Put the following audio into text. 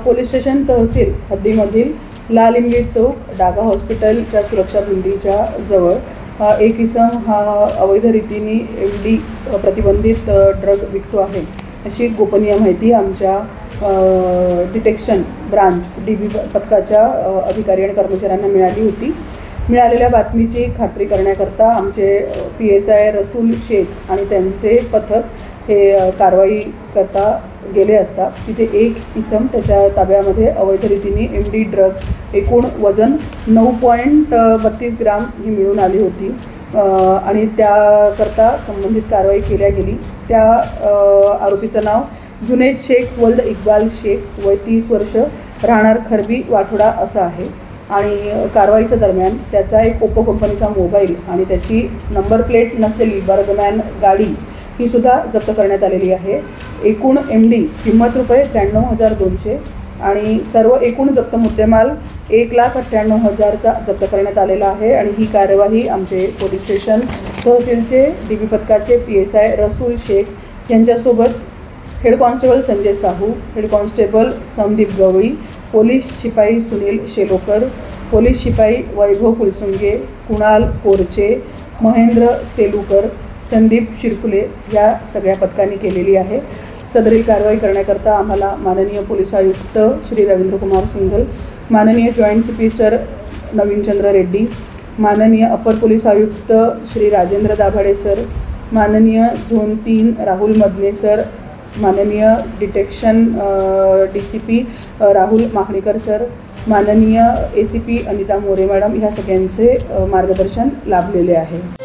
Police station तहसील हद्दीमधील लाल इंगळी चौक डागा हॉस्पिटलच्या सुरक्षा भिंतीच्या जवळ एक इसम हा अवैध रीतीने MD प्रतिबंधित ड्रग विकतो आहे अशी गोपनीय माहिती आमच्या डिटेक्शन ब्रांच DB पथकाच्या अधिकारी आणि कर्मचाऱ्यांना मिळाली होती। मिळालेल्या बातमीची खात्री करण्याकरता आमचे PSI रसूल शेख आणि त्यांचे पथक हे कारवाई करता गेले असता तिथे एक इसम त्याच्या ताब्यामध्ये अवैध रीतीने MD ड्रग एकूण वजन 9.32 ग्राम ही मिळून आली होती आणि त्याकरता संबंधित कारवाई केल्या गेली। त्या आरोपीचं नाव जुनेद शेख वल्द इक्बाल शेख वय 30 वर्ष राहणार खरबी वाठोडा असं आहे आणि कारवाईच्या दरम्यान त्याचा एक ओप्पो कंपनीचा मोबाईल आणि त्याची नंबर प्लेट नसलेली बर्गमॅन गाडी ही सुद्धा जप्त करण्यात आलेली आहे। एकूण MD किंमत ₹93,200 आणि सर्व एकूण जप्त मुद्देमाल 1,98,000चा जप्त करण्यात आलेला आहे आणि ही कार्यवाही आमचे पोलीस स्टेशन तहसीलचे DB पथकाचे PSI रसूल शेख यांच्यासोबत head constable Sanjay Sahu, head constable Sandeep Gawali, police शिपाई सुनील शेलोकर, पोलीस शिपाई वैभव कुलसुंगे, कुणाल कोरचे, महेंद्र सेलूकर, संदीप शिरफुले या सगळ्या पथकांनी केलेली आहे। सदरील कारवाई करण्याकरता आम्हाला माननीय पोलीस आयुक्त श्री रवींद्र कुमार सिंघल, माननीय joint CP sir Navinchandra Reddy, माननीय अपर पोलीस आयुक्त श्री राजेंद्र दाभाडे सर, माननीय झोन 3 राहुल मदने सर, माननीय डिटेक्शन DCP राहुल माखणीकर सर, माननीय ACP अनिता मोरे मॅडम ह्या सगळ्यांचे मार्गदर्शन लाभलेले आहे।